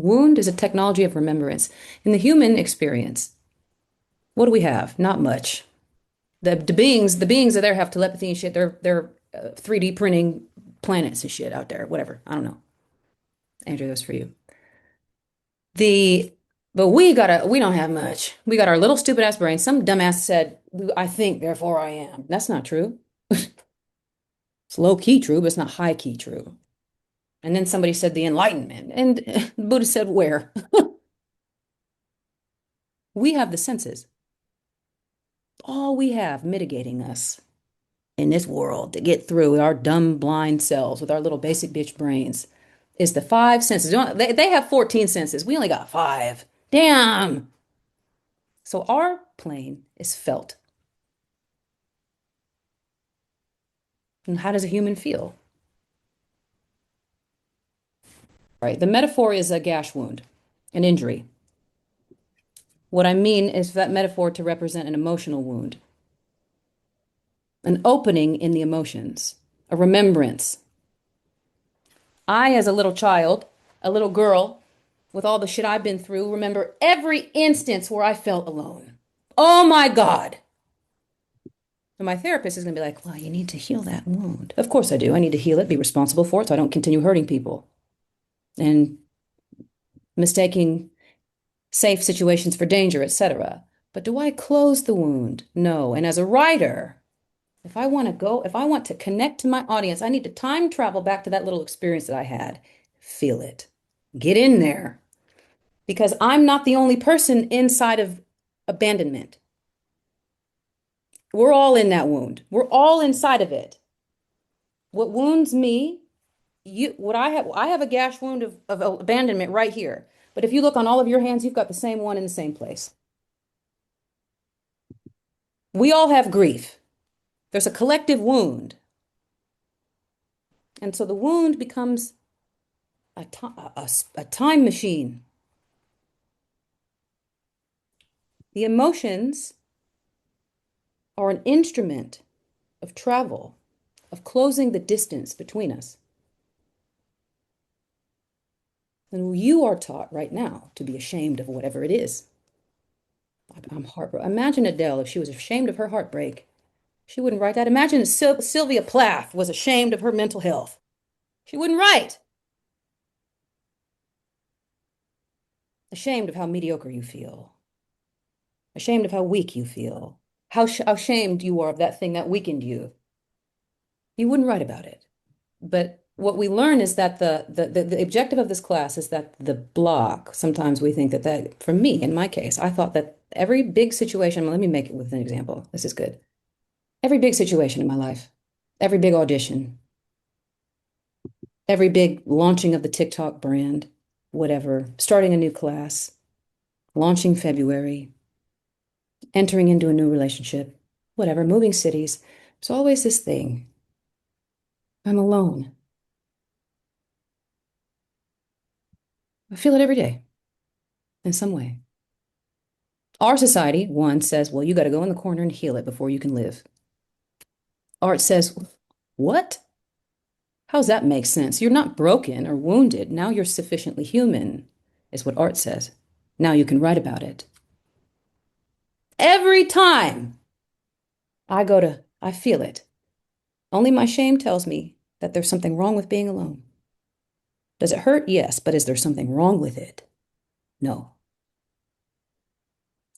Wound is a technology of remembrance. In the human experience, what do we have? Not much. The beings that there have telepathy and shit. They're 3D printing planets and shit out there. Whatever. I don't know. Andrew, that's for you. The but we don't have much. We got our little stupid ass brain. Some dumbass said, I think, therefore I am. That's not true. It's low key true, but it's not high key true. And then somebody said the Enlightenment. And Buddha said, where? We have the senses. All we have mitigating us in this world to get through with our dumb, blind selves, with our little basic bitch brains, is the five senses. They have 14 senses. We only got five. Damn. So our plane is felt. And how does a human feel? Right. The metaphor is a gash wound, an injury. What I mean is that metaphor to represent an emotional wound, an opening in the emotions, a remembrance. I, as a little child, a little girl, with all the shit I've been through, remember every instance where I felt alone. Oh my God. And my therapist is going to be like, well, you need to heal that wound. Of course I do. I need to heal it, be responsible for it so I don't continue hurting people and mistaking safe situations for danger, etc. But do I close the wound? No. And as a writer, if I want to connect to my audience, I need to time travel back to that little experience that I had. Feel it. Get in there. Because I'm not the only person inside of abandonment. We're all in that wound. We're all inside of it. What wounds me, I have a gash wound of abandonment right here. But if you look on all of your hands, you've got the same one in the same place. We all have grief. There's a collective wound. And so the wound becomes a time machine. The emotions are an instrument of travel, of closing the distance between us. And you are taught right now to be ashamed of whatever it is. I'm heartbroken. Imagine Adele if she was ashamed of her heartbreak. She wouldn't write that. Imagine Sylvia Plath was ashamed of her mental health. She wouldn't write. Ashamed of how mediocre you feel. Ashamed of how weak you feel. How ashamed you are of that thing that weakened you. You wouldn't write about it. But what we learn is that the objective of this class is that the block, sometimes we think that, for me, in my case, I thought that every big situation, let me make it with an example. This is good. Every big situation in my life, every big audition, every big launching of the TikTok brand, whatever, starting a new class, launching February, entering into a new relationship, whatever, moving cities. There's always this thing. I'm alone. I feel it every day in some way. Our society, one, says, well, you got to go in the corner and heal it before you can live. Art says, what? How does that make sense? You're not broken or wounded. Now you're sufficiently human, is what art says. Now you can write about it. Every time I feel it. Only my shame tells me that there's something wrong with being alone. Does it hurt? Yes, but is there something wrong with it? No.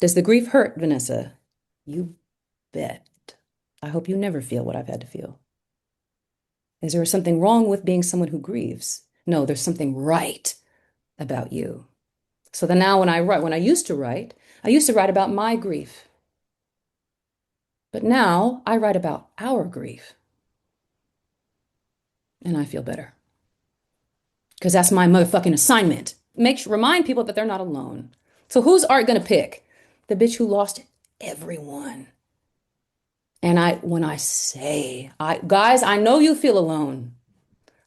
Does the grief hurt, Vanessa? You bet. I hope you never feel what I've had to feel. Is there something wrong with being someone who grieves? No, there's something right about you. So then now when I used to write about my grief. But now I write about our grief. And I feel better. Because that's my motherfucking assignment. Remind people that they're not alone. So who's art gonna pick? The bitch who lost everyone. And guys, I know you feel alone,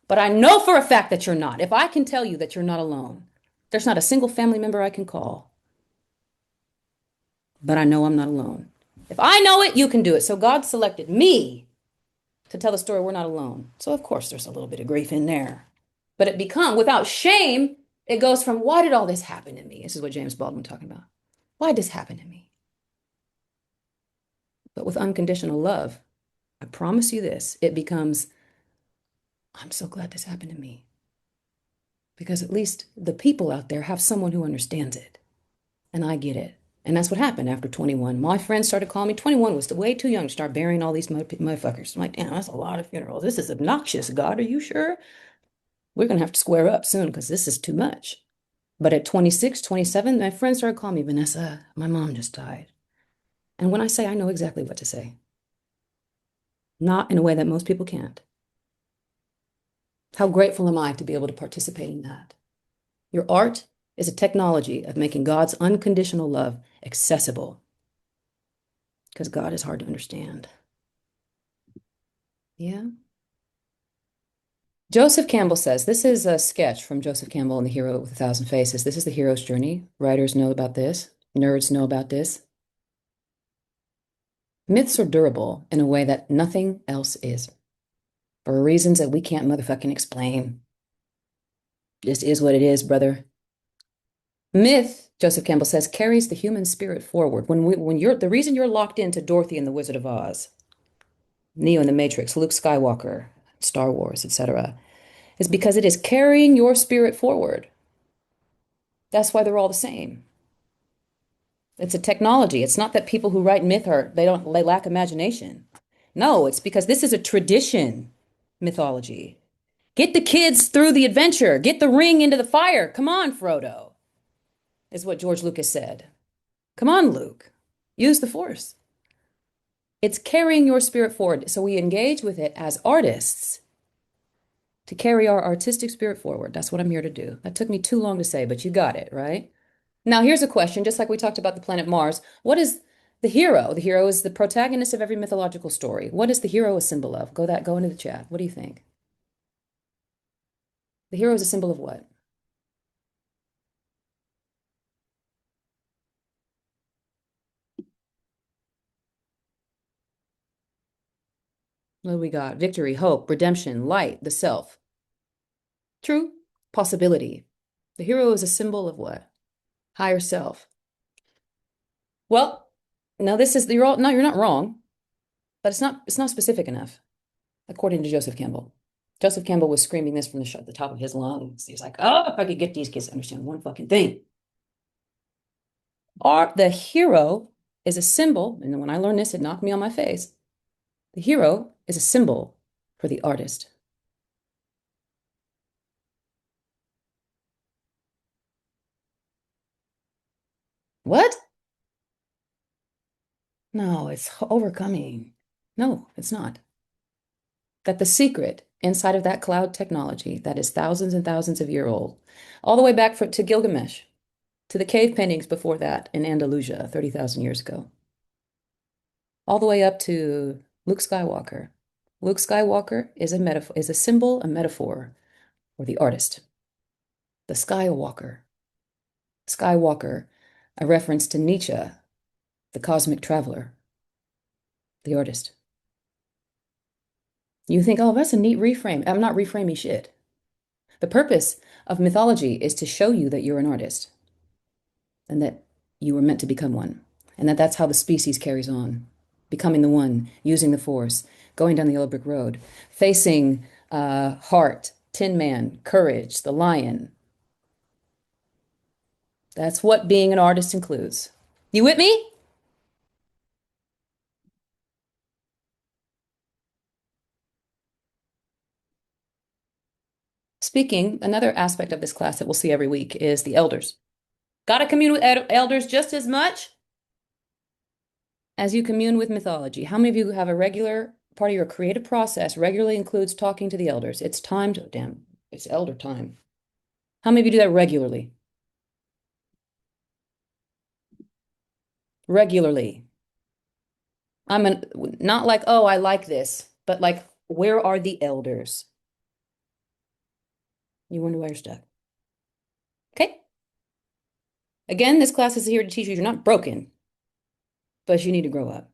but I know for a fact that you're not. If I can tell you that you're not alone, there's not a single family member I can call. But I know I'm not alone. If I know it, you can do it. So God selected me to tell the story we're not alone. So of course there's a little bit of grief in there. But without shame, It goes from, why did all this happen to me? This is what James Baldwin talking about. Why did this happen to me? But with unconditional love, I promise you this, it becomes, I'm so glad this happened to me. Because at least the people out there have someone who understands it. And I get it. And that's what happened after 21. My friends started calling me. 21 was way too young to start burying all these motherfuckers. I'm like, damn, that's a lot of funerals. This is obnoxious. God, are you sure? We're going to have to square up soon because this is too much. But at 26, 27, my friends started calling me, Vanessa, my mom just died. And when I say, I know exactly what to say, not in a way that most people can't. How grateful am I to be able to participate in that? Your art is a technology of making God's unconditional love accessible because God is hard to understand. Yeah. Joseph Campbell says, this is a sketch from Joseph Campbell and the Hero with a Thousand Faces. This is the hero's journey. Writers know about this. Nerds know about this. Myths are durable in a way that nothing else is, for reasons that we can't motherfucking explain. This is what it is, brother. Myth, Joseph Campbell says, carries the human spirit forward. When you're the reason you're locked into Dorothy and the Wizard of Oz, Neo in the Matrix, Luke Skywalker, Star Wars, etc., is because it is carrying your spirit forward. That's why they're all the same. It's a technology. It's not that people who write myth they lack imagination. No, it's because this is a tradition mythology. Get the kids through the adventure. Get the ring into the fire. Come on, Frodo, is what George Lucas said. Come on, Luke. Use the force. It's carrying your spirit forward. So we engage with it as artists to carry our artistic spirit forward. That's what I'm here to do. That took me too long to say, but you got it, right? Now, here's a question, just like we talked about the planet Mars. What is the hero? The hero is the protagonist of every mythological story. What is the hero a symbol of? Go into the chat. What do you think? The hero is a symbol of what? What do we got? Victory, hope, redemption, light, the self. True. Possibility. The hero is a symbol of what? Higher self. Well, now this is you're all no, you're not wrong, but it's not specific enough, according to Joseph Campbell. Joseph Campbell was screaming this from the top of his lungs. He was like, "Oh, if I could get these kids to understand one fucking thing." The hero is a symbol, and when I learned this, it knocked me on my face. The hero is a symbol for the artist. What? No, it's overcoming. No, it's not. That the secret inside of that cloud technology that is thousands and thousands of years old, all the way back to Gilgamesh, to the cave paintings before that in Andalusia 30,000 years ago, all the way up to Luke Skywalker. Luke Skywalker is a metaphor, is a symbol, a metaphor for the artist. The Skywalker. Skywalker, a reference to Nietzsche, the cosmic traveler, the artist. You think, oh, that's a neat reframe. I'm not reframing shit. The purpose of mythology is to show you that you're an artist and that you were meant to become one, and that that's how the species carries on, becoming the one, using the force, going down the yellow brick road, facing heart, Tin Man, courage, the lion. That's what being an artist includes. You with me? Speaking, another aspect of this class that we'll see every week is the elders. Got to commune with elders just as much as you commune with mythology. How many of you have a regular part of your creative process regularly includes talking to the elders? It's time to, damn, it's elder time. How many of you do that regularly? Regularly. Not like, oh, I like this, but like, where are the elders? You wonder why you're stuck. Okay. Again, this class is here to teach you you're not broken, but you need to grow up.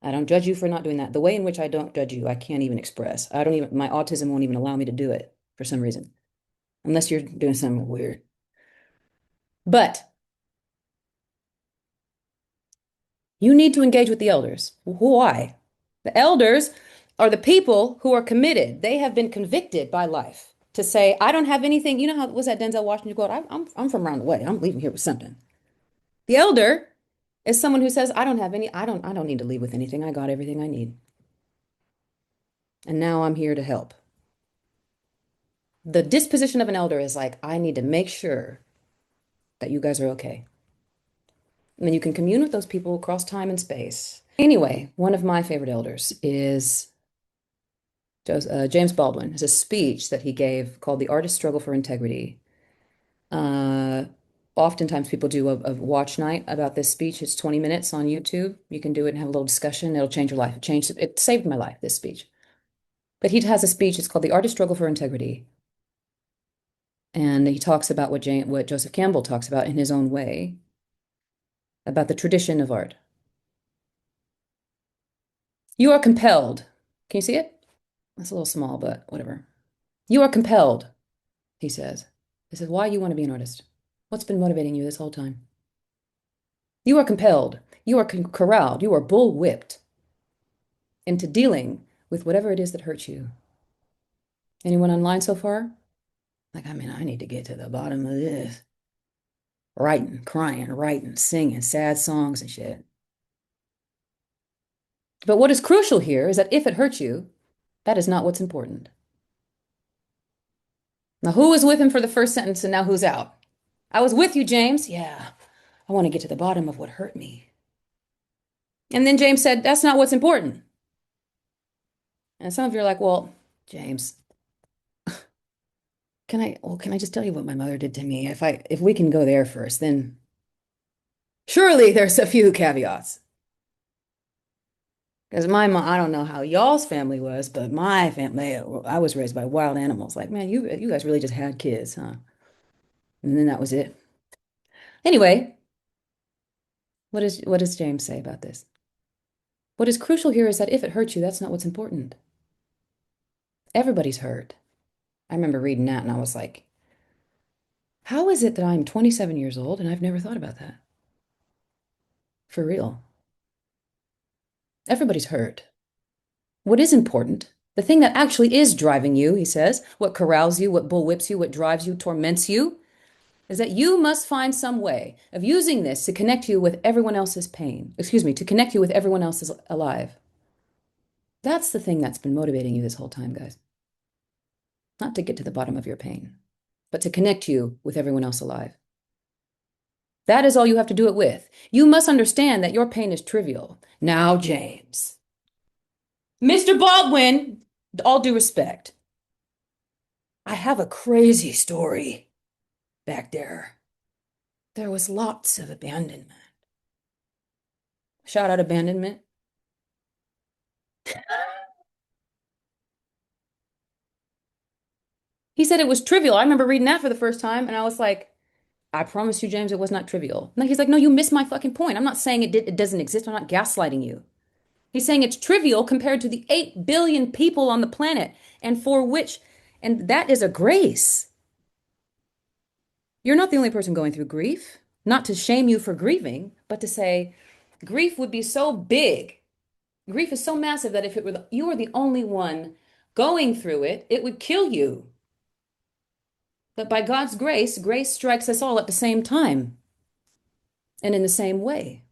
I don't judge you for not doing that. The way in which I don't judge you, I can't even express. I don't even, my autism won't even allow me to do it for some reason. unless you're doing something weird. But you need to engage with the elders. Why? The elders are the people who are committed. They have been convicted by life to say, I don't have anything. You know how was that Denzel Washington quote? I'm from around the way. I'm leaving here with something. The elder is someone who says, I don't need to leave with anything. I got everything I need. And now I'm here to help. The disposition of an elder is like, I need to make sure that you guys are okay. And then you can commune with those people across time and space. Anyway, one of my favorite elders is James Baldwin. Has a speech that he gave called The Artist's Struggle for Integrity. Uh, Oftentimes people do a watch night about this speech. It's 20 minutes on YouTube. You can do it and have a little discussion. It'll change your life. It saved my life, this speech. But he has a speech, it's called The Artist's Struggle for Integrity. And he talks about what Joseph Campbell talks about in his own way, about the tradition of art. You are compelled. Can you see it? It's a little small, but whatever. You are compelled, he says. He says, why you want to be an artist? What's been motivating you this whole time? You are compelled. You are corralled. You are bull-whipped into dealing with whatever it is that hurts you. Anyone online so far? Like, I mean, I need to get to the bottom of this. Writing, singing sad songs and shit. But what is crucial here is that if it hurts you, that is not what's important. Now, who was with him for the first sentence and now who's out? I was with you, James. Yeah, I want to get to the bottom of what hurt me. And then James said, that's not what's important. And some of you are like, well, James, can I just tell you what my mother did to me? If we can go there first, then surely there's a few caveats. Because my mom, I don't know how y'all's family was, but my family, I was raised by wild animals. Like, man, you guys really just had kids, huh? And then that was it. Anyway, what does James say about this? What is crucial here is that if it hurts you, that's not what's important. Everybody's hurt. I remember reading that and I was like, how is it that I'm 27 years old and I've never thought about that? For real. Everybody's hurt. What is important, the thing that actually is driving you, he says, what corrals you, what bullwhips you, what drives you, torments you, is that you must find some way of using this to connect you with everyone else's pain. Excuse me, to connect you with everyone else's alive. That's the thing that's been motivating you this whole time, guys. Not to get to the bottom of your pain, but to connect you with everyone else alive. That is all you have to do it with. You must understand that your pain is trivial. Now, James. Mr. Baldwin, all due respect, I have a crazy story back there. There was lots of abandonment. Shout out abandonment. He said it was trivial. I remember reading that for the first time, and I was like, I promise you, James, it was not trivial. No, he's like, no, you missed my fucking point. I'm not saying it doesn't exist. I'm not gaslighting you. He's saying it's trivial compared to the 8 billion people on the planet, and that is a grace. You're not the only person going through grief. Not to shame you for grieving, but to say grief would be so big. Grief is so massive that if you were the only one going through it, it would kill you. But by God's grace, grace strikes us all at the same time and in the same way.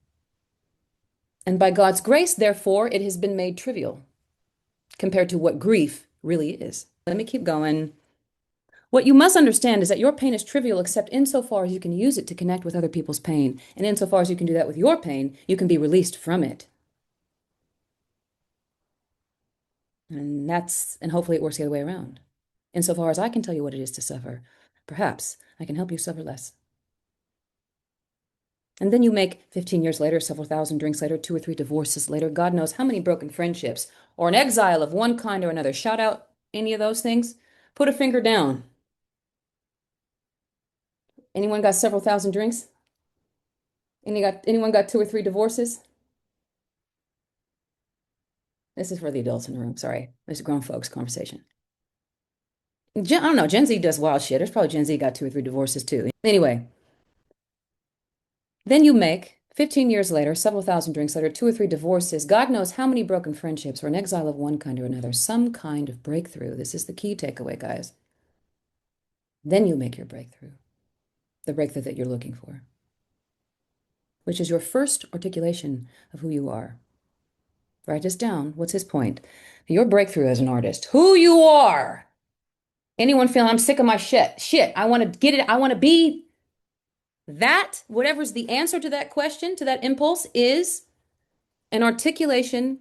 And by God's grace, therefore, it has been made trivial compared to what grief really is. Let me keep going. What you must understand is that your pain is trivial except insofar as you can use it to connect with other people's pain. And insofar as you can do that with your pain, you can be released from it. And hopefully it works the other way around. Insofar as I can tell you what it is to suffer, perhaps I can help you suffer less. And then you make 15 years later, several thousand drinks later, 2 or 3 divorces later, God knows how many broken friendships, or an exile of one kind or another. Shout out any of those things. Put a finger down. Anyone got several thousand drinks? Anyone got 2 or 3 divorces? This is for the adults in the room. Sorry. This is a grown folks conversation. I don't know. Gen Z does wild shit. There's probably Gen Z got two or three divorces too. Anyway, then you make 15 years later, several thousand drinks later, two or three divorces, God knows how many broken friendships, or an exile of one kind or another, some kind of breakthrough. This is the key takeaway, guys. Then you make your breakthrough, the breakthrough that you're looking for, which is your first articulation of who you are. Write this down. What's his point? Your breakthrough as an artist, who you are. Anyone feeling I'm sick of my shit? Shit, I want to get it. I want to be that. Whatever's the answer to that question, to that impulse, is an articulation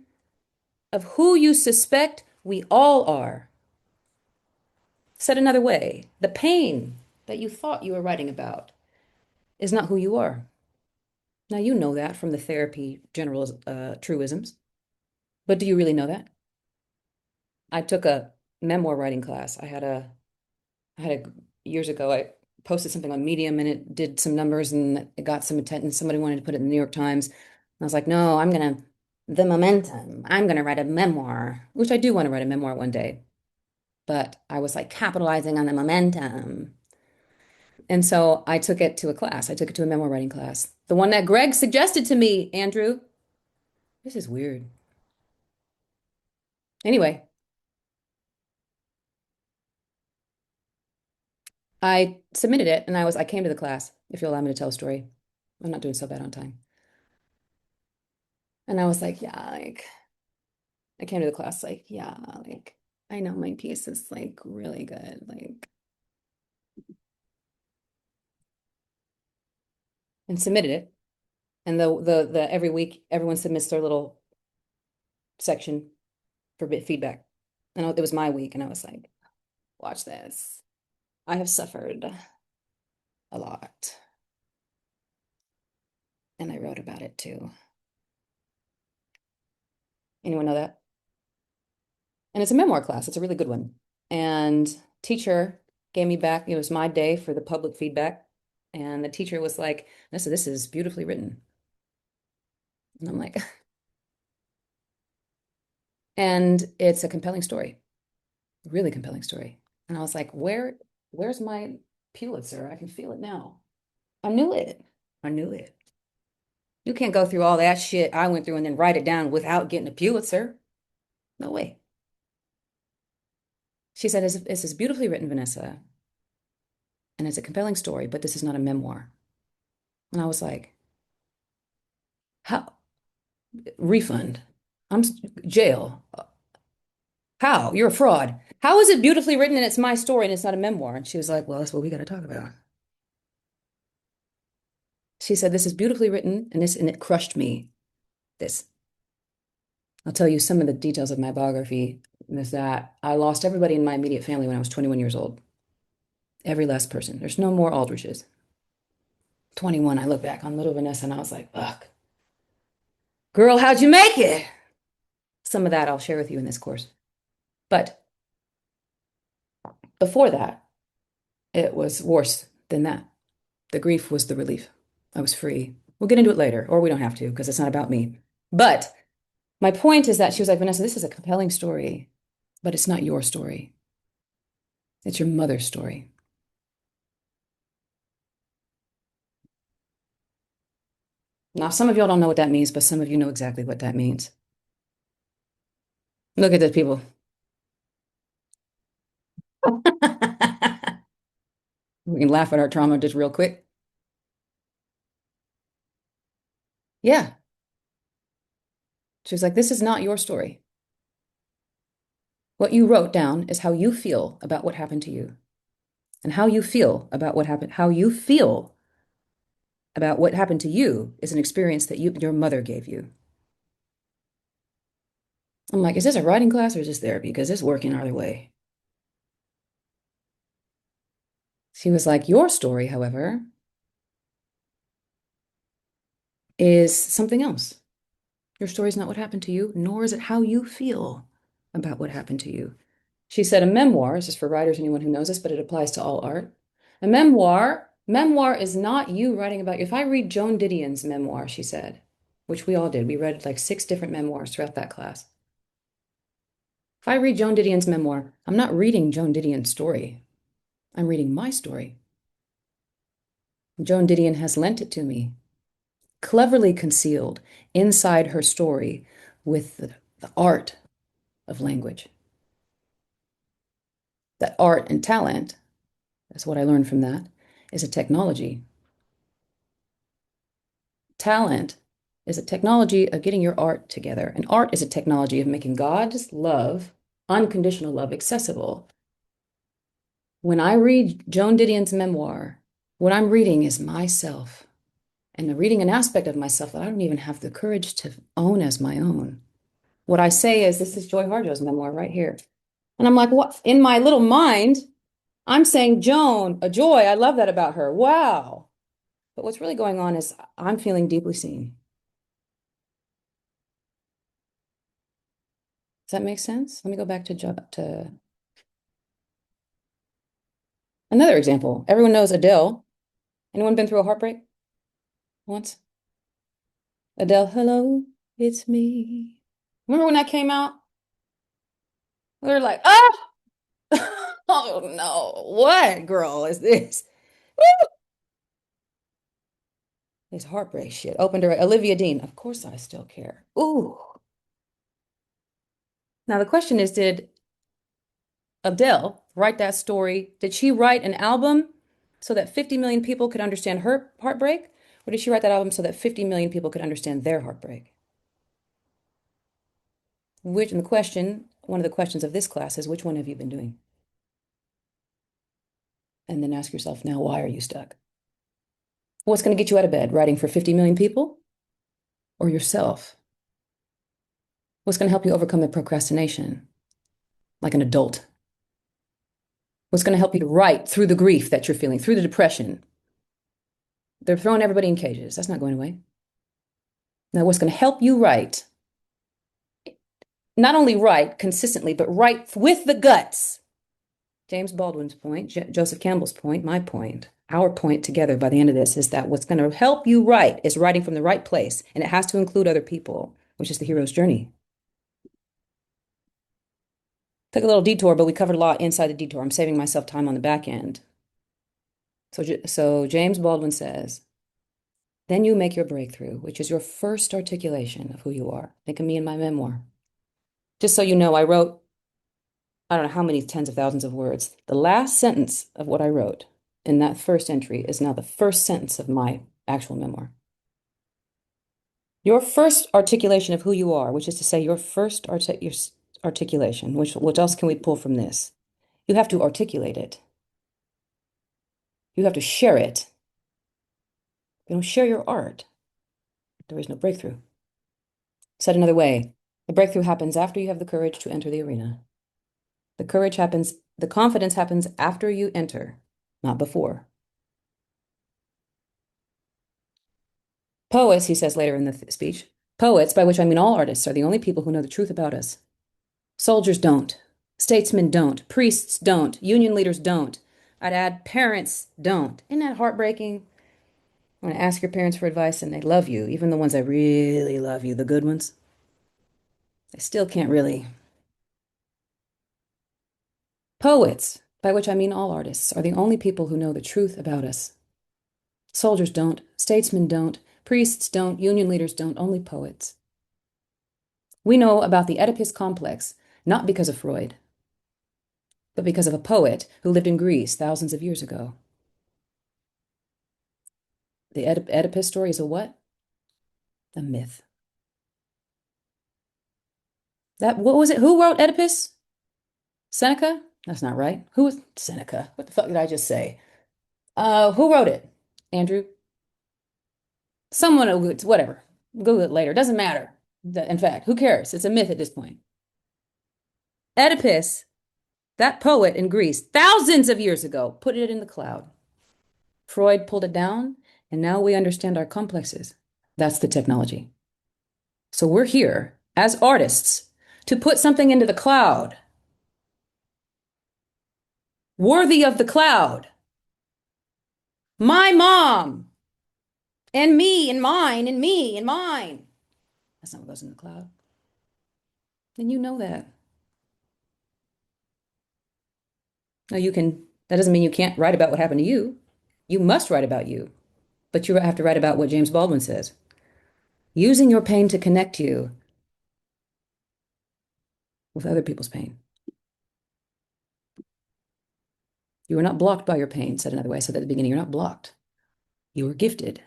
of who you suspect we all are. Said another way, the pain that you thought you were writing about is not who you are. Now, you know that from the therapy general truisms, but do you really know that? I took a memoir writing class. Years ago, I posted something on Medium and it did some numbers and it got some attention. Somebody wanted to put it in the New York Times. And I was like, no, the momentum. I'm gonna write a memoir, which I do want to write a memoir one day. But I was like capitalizing on the momentum. And so I took it to a class. I took it to a memoir writing class. The one that Greg suggested to me, Andrew. This is weird. Anyway, I submitted it and I came to the class, if you'll allow me to tell a story. I'm not doing so bad on time. And I was like, yeah, like I came to the class like, yeah, like I know my piece is like really good. Like and submitted it. And the every week everyone submits their little section for bit feedback. And it was my week, and I was like, watch this. I have suffered a lot. And I wrote about it too. Anyone know that? And it's a memoir class. It's a really good one. And teacher gave me back, it was my day for the public feedback. And the teacher was like, this is beautifully written. And I'm like, and it's a compelling story, really compelling story. And I was like, where's my Pulitzer? I can feel it now. I knew it. I knew it. You can't go through all that shit I went through and then write it down without getting a Pulitzer. No way. She said, this is beautifully written, Vanessa, and it's a compelling story, but this is not a memoir. And I was like, how? Refund. I'm jail. How? You're a fraud. How is it beautifully written and it's my story and it's not a memoir? And she was like, well, that's what we got to talk about. She said, this is beautifully written and it crushed me. This. I'll tell you some of the details of my biography is that I lost everybody in my immediate family when I was 21 years old. Every last person. There's no more Aldriches. 21, I look back on little Vanessa and I was like, fuck. Girl, how'd you make it? Some of that I'll share with you in this course. But before that, it was worse than that. The grief was the relief. I was free. We'll get into it later, or we don't have to because it's not about me. But my point is that she was like, Vanessa, this is a compelling story, but it's not your story. It's your mother's story. Now, some of y'all don't know what that means, but some of you know exactly what that means. Look at the people. We can laugh at our trauma just real quick. Yeah. She was like, this is not your story. What you wrote down is how you feel about what happened to you. And how you feel about what happened, how you feel about what happened to you is an experience that your mother gave you. I'm like, is this a writing class or is this therapy? Because it's working either way. She was like, your story, however, is something else. Your story is not what happened to you, nor is it how you feel about what happened to you. She said a memoir, this is for writers, anyone who knows this, but it applies to all art. A memoir is not you writing about you. If I read Joan Didion's memoir, she said, which we all did, we read like 6 different memoirs throughout that class. If I read Joan Didion's memoir, I'm not reading Joan Didion's story. I'm reading my story. Joan Didion has lent it to me, cleverly concealed inside her story with the art of language. That art and talent, that's what I learned from that, is a technology. Talent is a technology of getting your art together. And art is a technology of making God's love, unconditional love, accessible. When I read Joan Didion's memoir, what I'm reading is myself. And I'm reading an aspect of myself that I don't even have the courage to own as my own. What I say is, this is Joy Harjo's memoir right here. And I'm like, what? In my little mind, I'm saying, Joan, a joy. I love that about her. Wow. But what's really going on is I'm feeling deeply seen. Does that make sense? Let me go back to another example. Everyone knows Adele. Anyone been through a heartbreak once? Adele, hello, it's me. Remember when that came out? We were like, oh, oh no, what girl is this? This heartbreak shit. Opened her, Olivia Dean. Of course I still care. Ooh. Now the question is, did Adele write that story? Did she write an album so that 50 million people could understand her heartbreak? Or did she write that album so that 50 million people could understand their heartbreak? Which, and the question, one of the questions of this class is, which one have you been doing? And then ask yourself, now, why are you stuck? What's going to get you out of bed? Writing for 50 million people or yourself? What's going to help you overcome the procrastination like an adult? What's going to help you to write through the grief that you're feeling, through the depression? They're throwing everybody in cages. That's not going away. Now, what's going to help you write, not only write consistently, but write with the guts? James Baldwin's point, Joseph Campbell's point, my point, our point together by the end of this is that what's going to help you write is writing from the right place, and it has to include other people, which is the hero's journey. Took a little detour, but we covered a lot inside the detour. I'm saving myself time on the back end. So James Baldwin says, then you make your breakthrough, which is your first articulation of who you are. Think of me in my memoir. Just so you know, I wrote, I don't know how many tens of thousands of words. The last sentence of what I wrote in that first entry is now the first sentence of my actual memoir. Your first articulation of who you are, which is to say your first articulation, what else can we pull from this? You have to articulate it. You have to share it. If you don't share your art, there is no breakthrough. Said another way, the breakthrough happens after you have the courage to enter the arena. The confidence happens after you enter, not before. Poets, he says later in the speech, poets, by which I mean all artists, are the only people who know the truth about us. Soldiers don't. Statesmen don't. Priests don't. Union leaders don't. I'd add parents don't. Isn't that heartbreaking? When I ask your parents for advice and they love you, even the ones that really love you, the good ones, they still can't really. Poets, by which I mean all artists, are the only people who know the truth about us. Soldiers don't. Statesmen don't. Priests don't. Union leaders don't. Only poets. We know about the Oedipus complex, not because of Freud, but because of a poet who lived in Greece thousands of years ago. The Oedipus story is a what? A myth. What was it? Who wrote Oedipus? Seneca? That's not right. Who was Seneca? What the fuck did I just say? Who wrote it? Andrew? Someone, whatever. Google it later. Doesn't matter. In fact, who cares? It's a myth at this point. Oedipus, that poet in Greece, thousands of years ago, put it in the cloud. Freud pulled it down, and now we understand our complexes. That's the technology. So we're here as artists to put something into the cloud, worthy of the cloud. My mom, and me, and mine, and me, and mine. That's not what goes in the cloud. And you know that. Now that doesn't mean you can't write about what happened to you. You must write about you, but you have to write about what James Baldwin says. Using your pain to connect you with other people's pain. You are not blocked by your pain, said another way. I said at the beginning, you're not blocked. You are gifted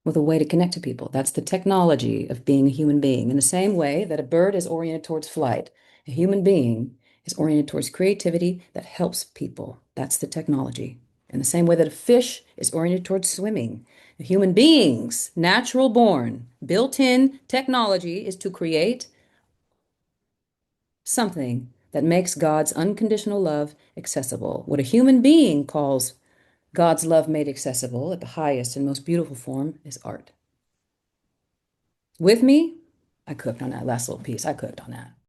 with a way to connect to people. That's the technology of being a human being. In the same way that a bird is oriented towards flight, a human being is oriented towards creativity that helps people. That's the technology. In the same way that a fish is oriented towards swimming, a human being's natural born, built-in technology is to create something that makes God's unconditional love accessible. What a human being calls God's love made accessible at the highest and most beautiful form is art. With me, I cooked on that last little piece. I cooked on that.